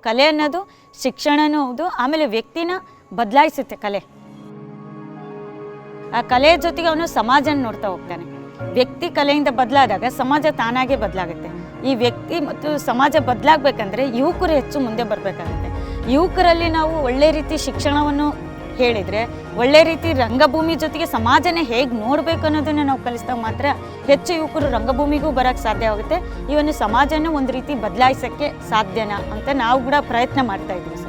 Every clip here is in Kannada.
ಕಲೆ ಅನ್ನೋದು ಶಿಕ್ಷಣನೂ ಹೌದು, ಆಮೇಲೆ ವ್ಯಕ್ತಿನ ಬದಲಾಯಿಸುತ್ತೆ ಕಲೆ. ಆ ಕಲೆಯ ಜೊತೆಗೆ ಅವನು ಸಮಾಜನ ನೋಡ್ತಾ ಹೋಗ್ತಾನೆ. ವ್ಯಕ್ತಿ ಕಲೆಯಿಂದ ಬದಲಾದಾಗ ಸಮಾಜ ತಾನಾಗೇ ಬದಲಾಗುತ್ತೆ. ಈ ವ್ಯಕ್ತಿ ಮತ್ತು ಸಮಾಜ ಬದಲಾಗಬೇಕಂದ್ರೆ ಯುವಕರು ಹೆಚ್ಚು ಮುಂದೆ ಬರಬೇಕಾಗುತ್ತೆ. ಯುವಕರಲ್ಲಿ ನಾವು ಒಳ್ಳೆ ರೀತಿ ಶಿಕ್ಷಣವನ್ನು ಹೇಳಿದರೆ, ಒಳ್ಳೆ ರೀತಿ ರಂಗಭೂಮಿ ಜೊತೆಗೆ ಸಮಾಜನೇ ಹೇಗೆ ನೋಡಬೇಕು ಅನ್ನೋದನ್ನು ನಾವು ಕಲಿಸಿದಾಗ ಮಾತ್ರ ಹೆಚ್ಚು ಯುವಕರು ರಂಗಭೂಮಿಗೂ ಬರೋಕ್ಕೆ ಸಾಧ್ಯ ಆಗುತ್ತೆ. ಇವನು ಸಮಾಜನ ಒಂದು ರೀತಿ ಬದಲಾಯಿಸೋಕ್ಕೆ ಸಾಧ್ಯನಾ ಅಂತ ನಾವು ಕೂಡ ಪ್ರಯತ್ನ ಮಾಡ್ತಾ ಇದ್ದೀವಿ ಸರ್.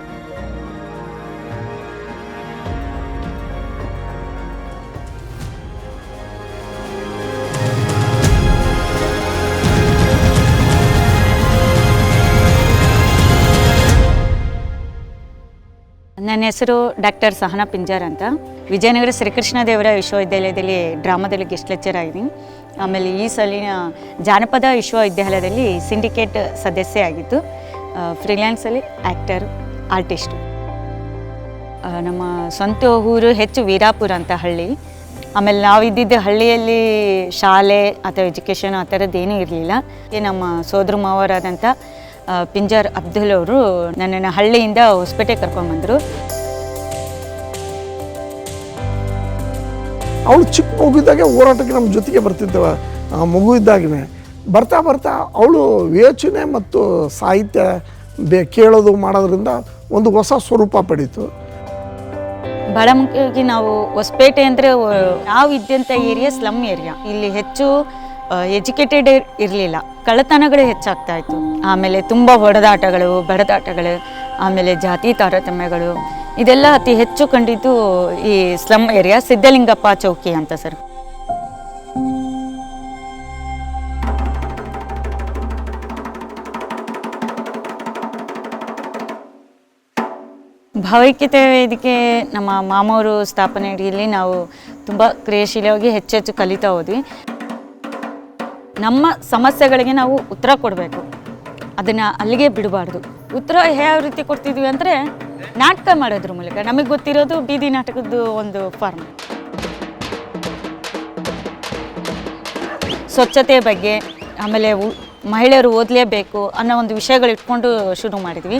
ನನ್ನ ಹೆಸರು ಡಾಕ್ಟರ್ ಸಹನಾ ಪಿಂಜಾರ್ ಅಂತ. ವಿಜಯನಗರ ಶ್ರೀಕೃಷ್ಣದೇವರಾಯ ವಿಶ್ವವಿದ್ಯಾಲಯದಲ್ಲಿ ಡ್ರಾಮಾದಲ್ಲಿ ಗೆಸ್ಟ್ ಲೆಕ್ಚರ್ ಆಗಿದ್ದೀನಿ. ಆಮೇಲೆ ಈ ಸಲಿನ ಜಾನಪದ ವಿಶ್ವವಿದ್ಯಾಲಯದಲ್ಲಿ ಸಿಂಡಿಕೇಟ್ ಸದಸ್ಯೆ ಆಗಿದ್ದು, ಫ್ರೀಲ್ಯಾನ್ಸಲ್ಲಿ ಆ್ಯಕ್ಟರ್, ಆರ್ಟಿಸ್ಟು. ನಮ್ಮ ಸ್ವಂತ ಊರು ಹೆಚ್ಚು ವೀರಾಪುರ ಅಂತ ಹಳ್ಳಿ. ಆಮೇಲೆ ನಾವಿದ್ದಿದ್ದ ಹಳ್ಳಿಯಲ್ಲಿ ಶಾಲೆ ಅಥವಾ ಎಜುಕೇಷನ್ ಆ ಥರದ್ದೇನೂ ಇರಲಿಲ್ಲ. ನಮ್ಮ ಸೋದರ ಮಾವರಾದಂಥ ಪಿಂಜಾರ್ ಅಬ್ದುಲ್ ಅವರು ನನ್ನನ್ನು ಹಳ್ಳಿಯಿಂದ ಹೊಸಪೇಟೆ ಕರ್ಕೊಂಡ್ಬಂದರು. ಅವಳು ಚಿಕ್ಕ ಮಗು ಇದ್ದಾಗೆ ಹೋರಾಟಕ್ಕೆ ನಮ್ಮ ಜೊತೆಗೆ ಬರ್ತಿದ್ದವ. ಮಗು ಇದ್ದಾಗನೇ ಬರ್ತಾ ಬರ್ತಾ ಅವಳು ಯೋಚನೆ ಮತ್ತು ಸಾಹಿತ್ಯ ಕೇಳೋದು ಮಾಡೋದ್ರಿಂದ ಒಂದು ಹೊಸ ಸ್ವರೂಪ ಪಡೀತು. ಭಾಳ ಮುಖ್ಯವಾಗಿ ನಾವು ಹೊಸಪೇಟೆ ಅಂದರೆ ನಾವು ಇದ್ದಂಥ ಏರಿಯಾ ಸ್ಲಮ್ ಏರಿಯಾ. ಇಲ್ಲಿ ಹೆಚ್ಚು ಎಜುಕೇಟೆಡ್ ಇರಲಿಲ್ಲ, ಕಳ್ಳತನಗಳು ಹೆಚ್ಚಾಗ್ತಾ ಇತ್ತು. ಆಮೇಲೆ ತುಂಬ ಹೊಡೆದಾಟಗಳು, ಬಡದಾಟಗಳು, ಆಮೇಲೆ ಜಾತಿ ತಾರತಮ್ಯಗಳು ಇದೆಲ್ಲ ಅತಿ ಹೆಚ್ಚು ಕಂಡಿದ್ದು ಈ ಸ್ಲಮ್ ಏರಿಯಾ, ಸಿದ್ಧಲಿಂಗಪ್ಪ ಚೌಕಿ ಅಂತ ಸರ್. ಭಾವೈಕ್ಯತೆ ವೇದಿಕೆ ನಮ್ಮ ಮಾಮವರು ಸ್ಥಾಪನೆ ಅಡಿಯಲ್ಲಿ ನಾವು ತುಂಬ ಕ್ರಿಯಾಶೀಲವಾಗಿ ಹೆಚ್ಚೆಚ್ಚು ಕಲಿತಾ ಹೋದ್ವಿ. ನಮ್ಮ ಸಮಸ್ಯೆಗಳಿಗೆ ನಾವು ಉತ್ತರ ಕೊಡಬೇಕು, ಅದನ್ನು ಅಲ್ಲಿಗೆ ಬಿಡಬಾರ್ದು. ಉತ್ತರ ಯಾವ ರೀತಿ ಕೊಡ್ತಿದ್ವಿ ಅಂದರೆ ನಾಟಕ ಮಾಡೋದ್ರ ಮೂಲಕ. ನಮಗೆ ಗೊತ್ತಿರೋದು ಬೀದಿ ನಾಟಕದ್ದು ಒಂದು ಫಾರ್ಮ್. ಸ್ವಚ್ಛತೆ ಬಗ್ಗೆ, ಆಮೇಲೆ ಮಹಿಳೆಯರು ಓದಲೇಬೇಕು ಅನ್ನೋ ಒಂದು ವಿಷಯಗಳು ಇಟ್ಕೊಂಡು ಶುರು ಮಾಡಿದ್ವಿ.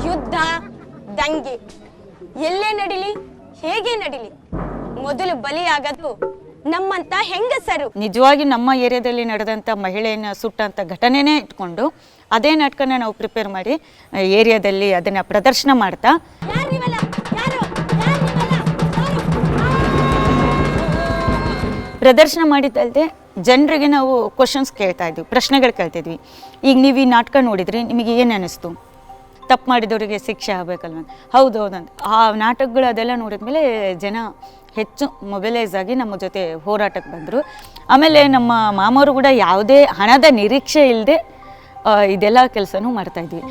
ಯುದ್ಧ, ದಂಗೆ ಎಲ್ಲೇ ನಡೀಲಿ, ಹೇಗೆ ನಡೀಲಿ, ಮೊದಲು ಬಲಿಯಾಗದು ನಮ್ಮಂತ ಹೆಂಗಸರು. ನಿಜವಾಗಿ ನಮ್ಮ ಏರಿಯಾದಲ್ಲಿ ನಡೆದಂಥ ಮಹಿಳೆಯನ್ನು ಸುಟ್ಟಂಥ ಘಟನೆನೇ ಇಟ್ಕೊಂಡು ಅದೇ ನಾಟಕನ ನಾವು ಪ್ರಿಪೇರ್ ಮಾಡಿ ಏರಿಯಾದಲ್ಲಿ ಅದನ್ನು ಪ್ರದರ್ಶನ ಮಾಡ್ತಾ ಪ್ರದರ್ಶನ ಮಾಡಿದ್ದಲ್ಲದೆ ಜನರಿಗೆ ನಾವು ಕ್ವಶನ್ಸ್ ಕೇಳ್ತಾ ಇದ್ವಿ, ಪ್ರಶ್ನೆಗಳು ಕೇಳ್ತಿದ್ವಿ. ಈಗ ನೀವು ಈ ನಾಟಕ ನೋಡಿದ್ರಿ, ನಿಮಗೆ ಏನು ಅನ್ನಿಸ್ತು? ತಪ್ಪು ಮಾಡಿದವರಿಗೆ ಶಿಕ್ಷೆ ಆಗಬೇಕಲ್ವ? ಹೌದೌದಂತ. ಆ ನಾಟಕಗಳು ಅದೆಲ್ಲ ನೋಡಿದ್ಮೇಲೆ ಜನ ಹೆಚ್ಚು ಮೊಬಿಲೈಸ್ ಆಗಿ ನಮ್ಮ ಜೊತೆ ಹೋರಾಟಕ್ಕೆ ಬಂದರು. ಆಮೇಲೆ ನಮ್ಮ ಮಾಮವರು ಕೂಡ ಯಾವುದೇ ಹಣದ ನಿರೀಕ್ಷೆ ಇಲ್ಲದೆ ಇದೆಲ್ಲ ಕೆಲಸನೂ ಮಾಡ್ತಾಯಿದ್ವಿ.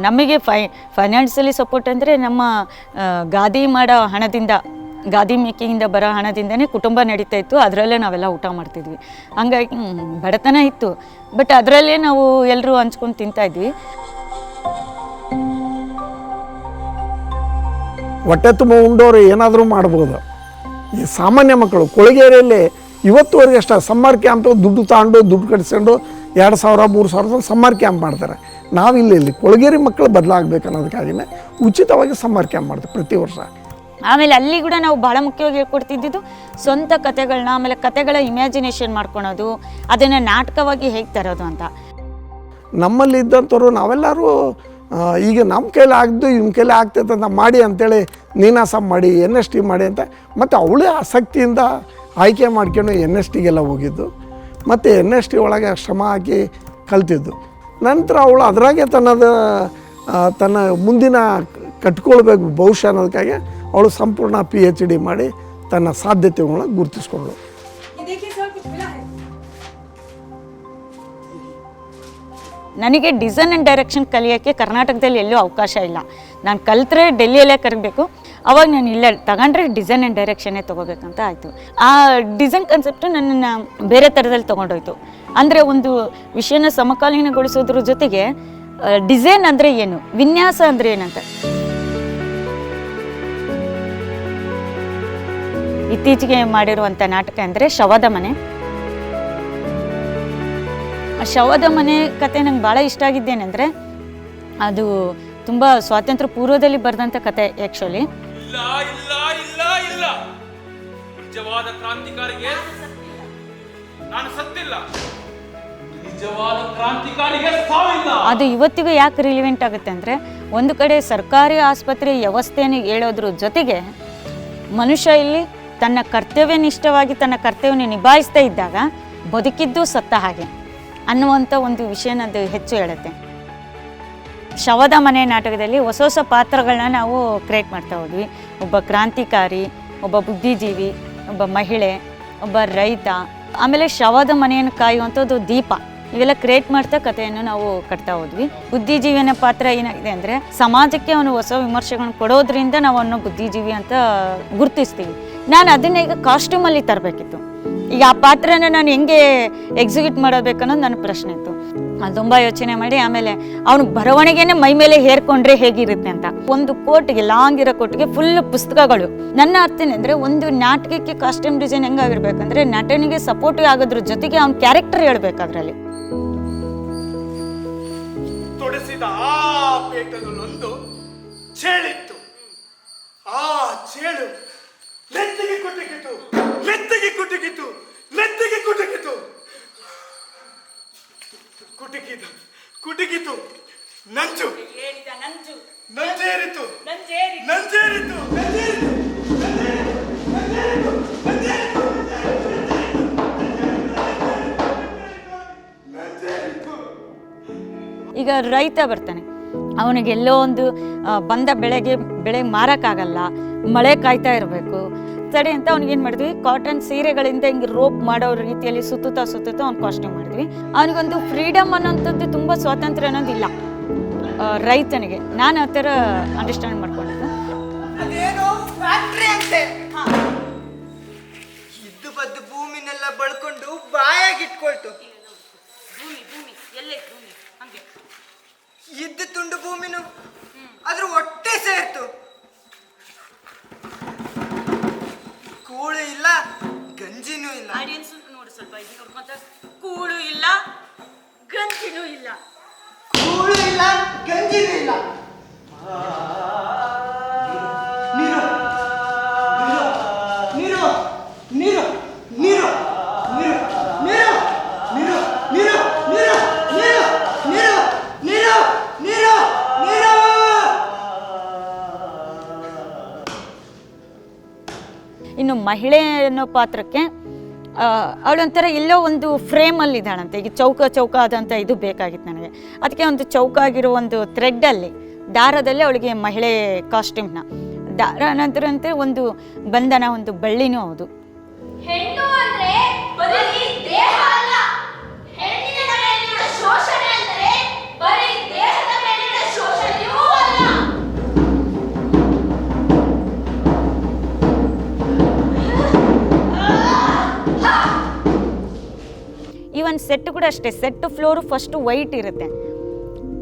ನಮಗೆ ಫೈನಾನ್ಷಿಯಲಿ ಸಪೋರ್ಟ್ ಅಂದರೆ ನಮ್ಮ ಗಾದಿ ಮಾಡೋ ಹಣದಿಂದ, ಗಾದಿ ಮೇಕಿಂಗಿಂದ ಬರೋ ಹಣದಿಂದನೇ ಕುಟುಂಬ ನಡೀತಾ ಇತ್ತು. ಅದರಲ್ಲೇ ನಾವೆಲ್ಲ ಊಟ ಮಾಡ್ತಿದ್ವಿ. ಹಂಗಾಗಿ ಬಡತನ ಇತ್ತು, ಬಟ್ ಅದರಲ್ಲೇ ನಾವು ಎಲ್ಲರೂ ಹಂಚ್ಕೊಂಡು ತಿಂತಾಯಿದ್ವಿ. ಹೊಟ್ಟೆ ತುಂಬ ಉಂಡೋರು ಏನಾದರೂ ಮಾಡ್ಬೋದು. ಈ ಸಾಮಾನ್ಯ ಮಕ್ಕಳು ಕೊಳಗೇರಿಯಲ್ಲಿ ಇವತ್ತುವರೆಗೆ ಅಷ್ಟೇ ಸಮ್ಮರ್ ಕ್ಯಾಂಪ್ ದುಡ್ಡು ತಗೊಂಡು ದುಡ್ಡು ಕಟ್ಸ್ಕೊಂಡು 2,000 3,000 ಸಮ್ಮರ್ ಕ್ಯಾಂಪ್ ಮಾಡ್ತಾರೆ. ನಾವಿಲ್ಲಿ ಕೊಳಗೇರಿ ಮಕ್ಕಳು ಬದಲಾಗಬೇಕು ಅನ್ನೋದಕ್ಕಾಗಿಯೇ ಉಚಿತವಾಗಿ ಸಮ್ಮರ್ ಕ್ಯಾಂಪ್ ಮಾಡ್ತೀವಿ ಪ್ರತಿ ವರ್ಷ. ಆಮೇಲೆ ಅಲ್ಲಿ ಕೂಡ ನಾವು ಭಾಳ ಮುಖ್ಯವಾಗಿ ಹೇಳ್ಕೊಡ್ತಿದ್ದು ಸ್ವಂತ ಕತೆಗಳನ್ನ, ಆಮೇಲೆ ಕತೆಗಳ ಇಮ್ಯಾಜಿನೇಷನ್ ಮಾಡ್ಕೊಳೋದು, ಅದನ್ನು ನಾಟಕವಾಗಿ ಹೇಗೆ ತರೋದು ಅಂತ. ನಮ್ಮಲ್ಲಿ ಇದ್ದಂಥವ್ರು ನಾವೆಲ್ಲರೂ ಈಗ ನಮ್ಮ ಕೈಲಿ ಆಗದು ನಿಮ್ಮ ಕೈಲಿ ಆಗ್ತೈತೆ ಅಂತ ಮಾಡಿ ಅಂಥೇಳಿ ನೀನಾಸ ಮಾಡಿ NST ಮಾಡಿ ಅಂತ ಮತ್ತು ಅವಳೇ ಆಸಕ್ತಿಯಿಂದ ಆಯ್ಕೆ ಮಾಡ್ಕೊಂಡು NSTಗೆಲ್ಲ ಹೋಗಿದ್ದು ಮತ್ತು NST ಒಳಗೆ ಶ್ರಮ ಹಾಕಿ ಕಲ್ತಿದ್ದು. ನಂತರ ಅವಳು ಅದರಾಗೆ ತನ್ನ ಮುಂದಿನ ಕಟ್ಕೊಳ್ಬೇಕು ಭವಿಷ್ಯ ಅನ್ನೋದಕ್ಕಾಗಿ ಅವಳು ಸಂಪೂರ್ಣ PhD ಮಾಡಿ ತನ್ನ ಸಾಧ್ಯತೆಗಳನ್ನ ಗುರುತಿಸ್ಕೊಂಡ್ಳು. ನನಗೆ ಡಿಸೈನ್ ಆ್ಯಂಡ್ ಡೈರೆಕ್ಷನ್ ಕಲಿಯೋಕ್ಕೆ ಕರ್ನಾಟಕದಲ್ಲಿ ಎಲ್ಲೂ ಅವಕಾಶ ಇಲ್ಲ. ನಾನು ಕಲಿತ್ರೆ ಡೆಲ್ಲಿಯಲ್ಲೇ ಕಲಿಬೇಕು. ಅವಾಗ ನಾನು ಇಲ್ಲ ತಗೊಂಡ್ರೆ ಡಿಸೈನ್ ಆ್ಯಂಡ್ ಡೈರೆಕ್ಷನ್ನೇ ತೊಗೋಬೇಕಂತ ಆಯಿತು. ಆ ಡಿಸೈನ್ ಕಾನ್ಸೆಪ್ಟು ನನ್ನನ್ನು ಬೇರೆ ಥರದಲ್ಲಿ ತೊಗೊಂಡೋಯ್ತು. ಅಂದರೆ ಒಂದು ವಿಷಯನ ಸಮಕಾಲೀನಗೊಳಿಸೋದ್ರ ಜೊತೆಗೆ ಡಿಸೈನ್ ಅಂದರೆ ಏನು, ವಿನ್ಯಾಸ ಅಂದರೆ ಏನಂತ. ಇತ್ತೀಚೆಗೆ ಮಾಡಿರುವಂಥ ನಾಟಕ ಅಂದರೆ ಶವದ ಮನೆ. ಶವದ ಮನೆ ಕತೆ ನಂಗೆ ಭಾಳ ಇಷ್ಟ ಆಗಿದ್ದೇನೆಂದರೆ ಅದು ತುಂಬ ಸ್ವಾತಂತ್ರ್ಯ ಪೂರ್ವದಲ್ಲಿ ಬರೆದಂಥ ಕತೆ ಆ್ಯಕ್ಚುಲಿ. ಇಲ್ಲ ಇಲ್ಲ ಇಲ್ಲ ಇಲ್ಲ, ನಿಜವಾದ ಕ್ರಾಂತಿಕಾರಿಗೆ ನಾನು ಸತ್ತಿಲ್ಲ, ನಿಜವಾದ ಕ್ರಾಂತಿಕಾರಿಗೆ ಸಾವಿಲ್ಲ. ಅದು ಇವತ್ತಿಗೂ ಯಾಕೆ ರಿಲಿವೆಂಟ್ ಆಗುತ್ತೆ ಅಂದರೆ, ಒಂದು ಕಡೆ ಸರ್ಕಾರಿ ಆಸ್ಪತ್ರೆ ವ್ಯವಸ್ಥೆಯನ್ನು ಹೇಳೋದ್ರ ಜೊತೆಗೆ ಮನುಷ್ಯ ಇಲ್ಲಿ ತನ್ನ ಕರ್ತವ್ಯನಿಷ್ಠವಾಗಿ ತನ್ನ ಕರ್ತವ್ಯವನ್ನು ನಿಭಾಯಿಸ್ತಾ ಇದ್ದಾಗ ಬದುಕಿದ್ದು ಸತ್ತ ಹಾಗೆ ಅನ್ನುವಂಥ ಒಂದು ವಿಷಯನ ಅದು ಹೆಚ್ಚು ಹೇಳುತ್ತೆ. ಶವದ ಮನೆ ನಾಟಕದಲ್ಲಿ ಹೊಸ ಹೊಸ ಪಾತ್ರಗಳನ್ನ ನಾವು ಕ್ರಿಯೇಟ್ ಮಾಡ್ತಾ ಹೋದ್ವಿ. ಒಬ್ಬ ಕ್ರಾಂತಿಕಾರಿ, ಒಬ್ಬ ಬುದ್ಧಿಜೀವಿ, ಒಬ್ಬ ಮಹಿಳೆ, ಒಬ್ಬ ರೈತ, ಆಮೇಲೆ ಶವದ ಮನೆಯನ್ನು ಕಾಯುವಂಥದ್ದು ದೀಪ, ಇವೆಲ್ಲ ಕ್ರಿಯೇಟ್ ಮಾಡ್ತಾ ಕಥೆಯನ್ನು ನಾವು ಕಟ್ತಾ ಹೋದ್ವಿ. ಬುದ್ಧಿಜೀವಿನ ಪಾತ್ರ ಏನಾಗಿದೆ ಅಂದರೆ, ಸಮಾಜಕ್ಕೆ ಅವನು ಹೊಸ ವಿಮರ್ಶೆಗಳನ್ನು ಕೊಡೋದ್ರಿಂದ ನಾವು ಅವನು ಬುದ್ಧಿಜೀವಿ ಅಂತ ಗುರುತಿಸ್ತೀವಿ. ನಾನು ಅದನ್ನ ಈಗ ಕಾಸ್ಟ್ಯೂಮಲ್ಲಿ ತರಬೇಕಿತ್ತು. ಈಗ ಆ ಪಾತ್ರನ ನಾನು ಹೆಂಗೆ ಎಕ್ಸಿಕ್ಯೂಟ್ ಮಾಡಬೇಕನ್ನೋದು ನನ್ನ ಪ್ರಶ್ನೆ ಇತ್ತು. ನಾನು ತುಂಬ ಯೋಚನೆ ಮಾಡಿ ಆಮೇಲೆ ಅವನು ಬರವಣಿಗೆನೇ ಮೈ ಮೇಲೆ ಹೇರ್ಕೊಂಡ್ರೆ ಹೇಗಿರುತ್ತೆ ಅಂತ, ಒಂದು ಕೋಟ್ಗೆ ಲಾಂಗ್ ಇರೋ ಕೋಟ್ಗೆ ಫುಲ್ ಪುಸ್ತಕಗಳು. ನನ್ನ ಅರ್ಥ ಏನಂದರೆ, ಒಂದು ನಾಟಕಕ್ಕೆ ಕಾಸ್ಟ್ಯೂಮ್ ಡಿಸೈನ್ ಹೆಂಗಾಗಿರ್ಬೇಕಂದ್ರೆ, ನಟನಿಗೆ ಸಪೋರ್ಟಿವ್ ಆಗೋದ್ರ ಜೊತೆಗೆ ಅವ್ನ ಕ್ಯಾರೆಕ್ಟರ್ ಹೇಳ್ಬೇಕು. ಅದರಲ್ಲಿ ತೊಡಸಿದ ಆ ಪೇಟದಲ್ಲೊಂದು ಚೇಳಿತ್ತು. ಆ ಚೇಳು ನೆತ್ತಿಗೆ ಕುಟುಕಿತು, ನೆತ್ತಿಗೆ ಕುಟುಕಿತು, ನೆತ್ತಿಗೆ ಕುಟುಕಿತು, ಕುಟುಕಿದ ಕುಟುಕಿತು, ನಂಜು ನಂಜೇರಿತು, ನಂಜೇರಿತು, ಈಗ ರೈತ ಬರ್ತಾನೆ, ಅವನಿಗೆ ಎಲ್ಲೋ ಒಂದು ಬಂದ ಬೆಳೆ ಮಾರೋಕ್ಕಾಗಲ್ಲ, ಮಳೆ ಕಾಯ್ತಾ ಇರಬೇಕು ಸರಿ ಅಂತ ಅವ್ನಿಗೇನು ಮಾಡಿದ್ವಿ, ಕಾಟನ್ ಸೀರೆಗಳಿಂದ ಹಿಂಗೆ ರೋಪ್ ಮಾಡೋ ರೀತಿಯಲ್ಲಿ ಸುತ್ತುತ್ತಾ ಅವ್ನು ಕಾಸ್ಟ್ಯೂಮ್ ಮಾಡಿದ್ವಿ. ಅವನಿಗೊಂದು ಫ್ರೀಡಮ್ ಅನ್ನೋಂಥದ್ದು, ತುಂಬ ಸ್ವಾತಂತ್ರ್ಯ ಅನ್ನೋದು ಇಲ್ಲ ರೈತನಿಗೆ. ನಾನು ಆ ಥರ ಅಂಡರ್ಸ್ಟ್ಯಾಂಡ್ ಮಾಡ್ಕೊಂಡಿದ್ದು. ಅದೇನೋ ಫ್ಯಾಕ್ಟ್ರಿ ಅಂತೆ, ಇದ್ದು ಬದ್ದು ಭೂಮಿನೆಲ್ಲ ಬಳ್ಕೊಂಡು ಬಾಯಾಗಿಟ್ಕೊಳ್ತು. ಇದ್ದ ತುಂಡು ಭೂಮಿನು ಅದ್ರ ಹೊಟ್ಟೆ ಸೇರ್ತು. ಕೂಳು ಇಲ್ಲ, ಗಂಜಿನೂ ಇಲ್ಲ. ನೋಡಿ ಸ್ವಲ್ಪ ಕೂಳು ಇಲ್ಲ, ಗಂಜಿನೂ ಇಲ್ಲ. ಕೂಳು ಇಲ್ಲ, ಗಂಜಿನೂ ಇಲ್ಲ. ನೀರು ನೀರು ನೀರು ನೀರು ನೀರು ನೀರು ನೀರು ನೀರು ನೀರು ನೀರು ನೀರು ನೀರು ನೀರು ನೀರು. ಇನ್ನು ಮಹಿಳೆ ಅನ್ನೋ ಪಾತ್ರಕ್ಕೆ ಅವಳೊಂಥರ ಎಲ್ಲೋ ಒಂದು ಫ್ರೇಮಲ್ಲಿ ಇದ್ದಾಳಂತೆ. ಈಗ ಚೌಕ ಆದಂಥ ಇದು ಬೇಕಾಗಿತ್ತು ನನಗೆ. ಅದಕ್ಕೆ ಒಂದು ಚೌಕಾಗಿರೋ ಒಂದು ಥ್ರೆಡ್ಡಲ್ಲಿ, ದಾರದಲ್ಲಿ ಅವಳಿಗೆ ಮಹಿಳೆ ಕಾಸ್ಟ್ಯೂಮ್ನ ದಾರ ನಂತರ ಒಂದು ಬಂಧನ, ಒಂದು ಬಳ್ಳಿನೂ ಹೌದು. ಹೆಣ್ಣು ಅಂದ್ರೆ ಬರೀ ದೇಹ ಅಲ್ಲ, ಹೆಣ್ಣಿನ ಮೇಲಿನ ಶೋಷಣೆ ಅಂದ್ರೆ ಬರೀ ದೇಹದ ಮೇಲಿನ ಶೋಷಣೆಯೂ ಅಲ್ಲ. ಈವನ್ ಸೆಟ್ ಕೂಡ ಅಷ್ಟೇ, ಸೆಟ್ ಫ್ಲೋರು ಫಸ್ಟು ವೈಟ್ ಇರುತ್ತೆ,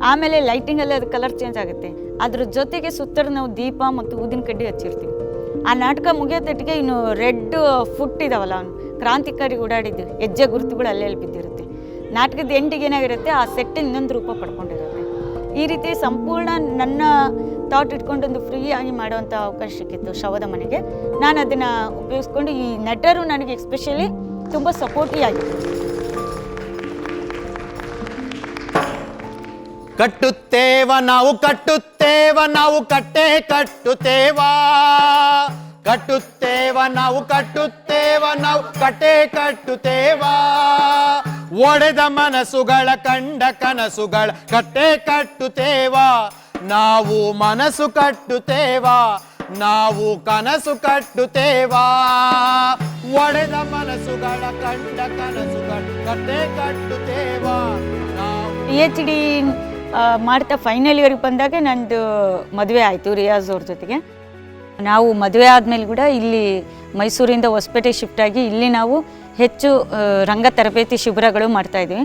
ಆಮೇಲೆ ಲೈಟಿಂಗಲ್ಲಿ ಅದು ಕಲರ್ ಚೇಂಜ್ ಆಗುತ್ತೆ. ಅದ್ರ ಜೊತೆಗೆ ಸುತ್ತಲೂ ನಾವು ದೀಪ ಮತ್ತು ಊದಿನ ಕಡ್ಡಿ ಹಚ್ಚಿರ್ತೀವಿ. ಆ ನಾಟಕ ಮುಗಿಯೋತಟ್ಟಿಗೆ ಇನ್ನು ರೆಡ್ ಫುಟ್ ಇದಾವಲ್ಲ, ಅವನು ಕ್ರಾಂತಿಕಾರಿ ಓಡಾಡಿದ್ದು ಹೆಜ್ಜೆ ಗುರುತುಗಳು ಅಲ್ಲೆಲ್ಲಿ ಬಿದ್ದಿರುತ್ತೆ. ನಾಟಕದ ಎಂಡಿಗೆ ಏನಾಗಿರುತ್ತೆ, ಆ ಸೆಟ್ ಇನ್ನೊಂದು ರೂಪ ಪಡ್ಕೊಂಡಿರುತ್ತೆ. ಈ ರೀತಿ ಸಂಪೂರ್ಣ ನನ್ನ ಥಾಟ್ ಇಟ್ಕೊಂಡೊಂದು ಫ್ರೀಯಾಗಿ ಮಾಡುವಂಥ ಅವಕಾಶ ಸಿಕ್ಕಿತ್ತು ಶವದ ಮನೆಗೆ. ನಾನು ಅದನ್ನು ಉಪಯೋಗಿಸ್ಕೊಂಡು, ಈ ನಟರು ನನಗೆ ಎಸ್ಪೆಷಲಿ ತುಂಬ ಸಪೋರ್ಟಿವ್ ಆಗಿತ್ತು. ಕಟ್ಟುತ್ತೇವ ನಾವು ಕಟ್ಟುತ್ತೇವ ನಾವು ಕಟ್ಟೆ ಕಟ್ಟುತ್ತೇವ, ಕಟ್ಟುತ್ತೇವ ನಾವು ಕಟ್ಟುತ್ತೇವ ನಾವು ಕಟ್ಟೆ ಕಟ್ಟುತ್ತೇವ, ಒಡೆದ ಮನಸ್ಸುಗಳ ಕಂಡ ಕನಸುಗಳ ಕಟ್ಟೆ ಕಟ್ಟುತ್ತೇವ, ನಾವು ಮನಸ್ಸು ಕಟ್ಟುತ್ತೇವ ನಾವು ಕನಸು ಕಟ್ಟುತ್ತೇವ, ಒಡೆದ ಮನಸ್ಸುಗಳ ಕಂಡ ಕನಸುಗಳ ಕಟ್ಟೆ ಕಟ್ಟುತ್ತೇವ ನಾವು. PhD ಮಾಡ್ತಾ ಫೈನಲ್ ಇಯರ್ಗೆ ಬಂದಾಗ ನಂದು ಮದುವೆ ಆಯಿತು ರಿಯಾಜ್ ಅವ್ರ ಜೊತೆಗೆ. ನಾವು ಮದುವೆ ಆದಮೇಲೆ ಕೂಡ ಇಲ್ಲಿ ಮೈಸೂರಿಂದ ಹೊಸಪೇಟೆ ಶಿಫ್ಟ್ ಆಗಿ ಇಲ್ಲಿ ನಾವು ಹೆಚ್ಚು ರಂಗ ತರಬೇತಿ ಶಿಬಿರಗಳು ಮಾಡ್ತಾಯಿದ್ವಿ.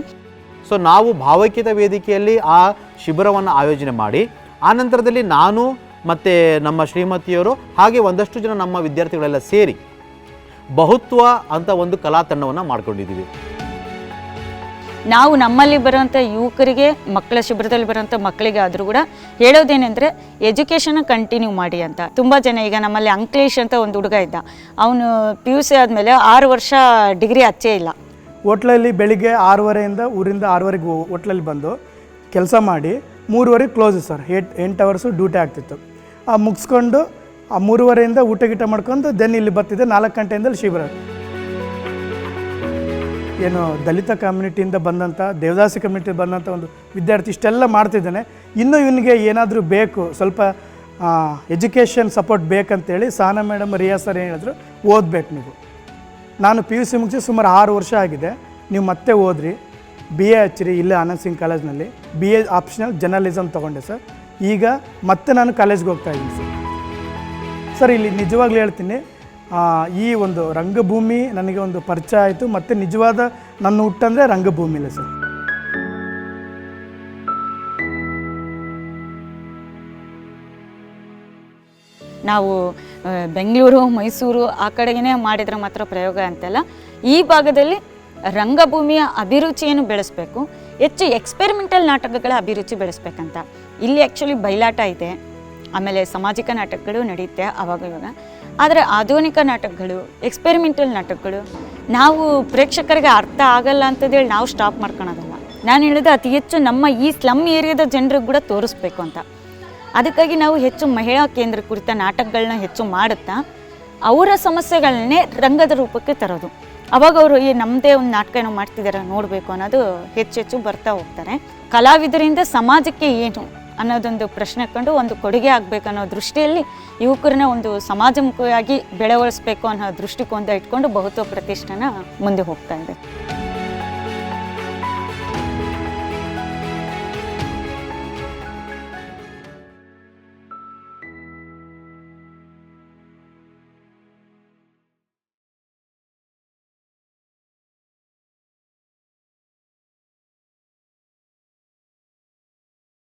ಸೊ ನಾವು ಭಾವೈಕ್ಯತಾ ವೇದಿಕೆಯಲ್ಲಿ ಆ ಶಿಬಿರವನ್ನು ಆಯೋಜನೆ ಮಾಡಿ, ಆ ನಂತರದಲ್ಲಿ ನಾನು ಮತ್ತು ನಮ್ಮ ಶ್ರೀಮತಿಯವರು ಹಾಗೆ ಒಂದಷ್ಟು ಜನ ನಮ್ಮ ವಿದ್ಯಾರ್ಥಿಗಳೆಲ್ಲ ಸೇರಿ ಬಹುತ್ವ ಅಂತ ಒಂದು ಕಲಾ ತಂಡವನ್ನು ಮಾಡ್ಕೊಂಡಿದ್ದೀವಿ. ನಾವು ನಮ್ಮಲ್ಲಿ ಬರೋಂಥ ಯುವಕರಿಗೆ, ಮಕ್ಕಳ ಶಿಬಿರದಲ್ಲಿ ಬರೋಂಥ ಮಕ್ಕಳಿಗೆ ಆದರೂ ಕೂಡ ಹೇಳೋದೇನೆಂದರೆ ಎಜುಕೇಷನ್ನ ಕಂಟಿನ್ಯೂ ಮಾಡಿ ಅಂತ. ತುಂಬ ಜನ ಈಗ ನಮ್ಮಲ್ಲಿ ಅಂಕ್ಲೇಶ್ ಅಂತ ಒಂದು ಹುಡುಗ ಇದ್ದ, ಅವನು PUC ಆದಮೇಲೆ 6 ವರ್ಷ ಡಿಗ್ರಿ ಹಚ್ಚೇ ಇಲ್ಲ. ಹೋಟ್ಲಲ್ಲಿ ಬೆಳಿಗ್ಗೆ 6:30 ಊರಿಂದ 6:00 ಹೋಟ್ಲಲ್ಲಿ ಬಂದು ಕೆಲಸ ಮಾಡಿ 3:30 ಕ್ಲೋಸು ಸರ್. 8 ಅವರ್ಸು ಡ್ಯೂಟಿ ಆಗ್ತಿತ್ತು. ಮುಗಿಸ್ಕೊಂಡು 3:30 ಊಟ ಗೀಟ ಮಾಡ್ಕೊಂಡು ದೆನ್ ಇಲ್ಲಿ ಬರ್ತಿದ್ದೆ. 4 ಗಂಟೆಯಿಂದ ಶಿಬಿರ. ಏನು ದಲಿತ ಕಮ್ಯುನಿಟಿಯಿಂದ ಬಂದಂಥ, ದೇವದಾಸಿ ಕಮ್ಯುನಿಟಿ ಬಂದಂಥ ಒಂದು ವಿದ್ಯಾರ್ಥಿ ಇಷ್ಟೆಲ್ಲ ಮಾಡ್ತಿದ್ದಾನೆ. ಇನ್ನೂ ಇವನಿಗೆ ಏನಾದರೂ ಬೇಕು, ಸ್ವಲ್ಪ ಎಜುಕೇಷನ್ ಸಪೋರ್ಟ್ ಬೇಕಂತೇಳಿ ಸಹನಾ ಮೇಡಮ್, ರಿಯಾ ಸರ್ ಏನು ಹೇಳಿದ್ರು, ಓದಬೇಕು ನೀವು. ನಾನು PUC ಮುಗಿಸಿ ಸುಮಾರು 6 ವರ್ಷ ಆಗಿದೆ. ನೀವು ಮತ್ತೆ ಓದ್ರಿ, BA ಹಚ್ಚಿರಿ ಇಲ್ಲೇ ಆನಂದ್ ಸಿಂಗ್ ಕಾಲೇಜ್ನಲ್ಲಿ. BA ಆಪ್ಷನಲ್ ಜರ್ನಲಿಸಮ್ ತೊಗೊಂಡೆ ಸರ್. ಈಗ ಮತ್ತೆ ನಾನು ಕಾಲೇಜ್ಗೆ ಹೋಗ್ತಾ ಇದ್ದೀನಿ ಸರ್. ಇಲ್ಲಿ ನಿಜವಾಗ್ಲೂ ಹೇಳ್ತೀನಿ, ಈ ಒಂದು ರಂಗಭೂಮಿ ನನಗೆ ಒಂದು ಪರಿಚಯ ಆಯಿತು. ಮತ್ತು ನಿಜವಾದ ನನ್ನ ಹುಟ್ಟಂದರೆ ರಂಗಭೂಮಿಲೇ ಸರ್. ನಾವು ಬೆಂಗಳೂರು, ಮೈಸೂರು ಆ ಕಡೆಗೇ ಮಾಡಿದರೆ ಮಾತ್ರ ಪ್ರಯೋಗ ಅಂತಲ್ಲ. ಈ ಭಾಗದಲ್ಲಿ ರಂಗಭೂಮಿಯ ಅಭಿರುಚಿಯನ್ನು ಬೆಳೆಸಬೇಕು, ಹೆಚ್ಚು ಎಕ್ಸ್ಪೆರಿಮೆಂಟಲ್ ನಾಟಕಗಳ ಅಭಿರುಚಿ ಬೆಳೆಸ್ಬೇಕಂತ. ಇಲ್ಲಿ ಆ್ಯಕ್ಚುಲಿ ಬಯಲಾಟ ಇದೆ, ಆಮೇಲೆ ಸಾಮಾಜಿಕ ನಾಟಕಗಳು ನಡೆಯುತ್ತೆ ಆವಾಗ ಇವಾಗ. ಆದರೆ ಆಧುನಿಕ ನಾಟಕಗಳು, ಎಕ್ಸ್ಪೆರಿಮೆಂಟಲ್ ನಾಟಕಗಳು ನಾವು ಪ್ರೇಕ್ಷಕರಿಗೆ ಅರ್ಥ ಆಗಲ್ಲ ಅಂತಂದೇಳಿ ನಾವು ಸ್ಟಾಪ್ ಮಾಡ್ಕೊಳೋದಲ್ಲ. ನಾನು ಹೇಳಿದೆ ಅತಿ ಹೆಚ್ಚು ನಮ್ಮ ಈ ಸ್ಲಮ್ ಏರಿಯಾದ ಜನರಿಗೆ ಕೂಡ ತೋರಿಸ್ಬೇಕು ಅಂತ. ಅದಕ್ಕಾಗಿ ನಾವು ಹೆಚ್ಚು ಮಹಿಳಾ ಕೇಂದ್ರ ಕುರಿತ ನಾಟಕಗಳನ್ನ ಹೆಚ್ಚು ಮಾಡುತ್ತಾ ಅವರ ಸಮಸ್ಯೆಗಳನ್ನೇ ರಂಗದ ರೂಪಕ್ಕೆ ತರೋದು. ಅವಾಗ ಅವರು ಈ ನಮ್ಮದೇ ಒಂದು ನಾಟಕ ಏನೋ ಮಾಡ್ತಿದ್ದಾರೆ ನೋಡಬೇಕು ಅನ್ನೋದು ಹೆಚ್ಚೆಚ್ಚು ಬರ್ತಾ ಹೋಗ್ತಾರೆ. ಕಲಾವಿದರಿಂದ ಸಮಾಜಕ್ಕೆ ಏನು ಅನ್ನೋದೊಂದು ಪ್ರಶ್ನೆ ಕಂಡು ಒಂದು ಕೊಡುಗೆ ಆಗಬೇಕನ್ನೋ ದೃಷ್ಟಿಯಲ್ಲಿ ಯುವಕರನ್ನ ಒಂದು ಸಮಾಜಮುಖಿಯಾಗಿ ಬೆಳವಣಿಸಬೇಕು ಅನ್ನೋ ದೃಷ್ಟಿಕೋನ ಇಟ್ಕೊಂಡು ಬಹುತ್ವ ಪ್ರತಿಷ್ಠಾನ ಮುಂದೆ ಹೋಗ್ತಾ ಇದೆ.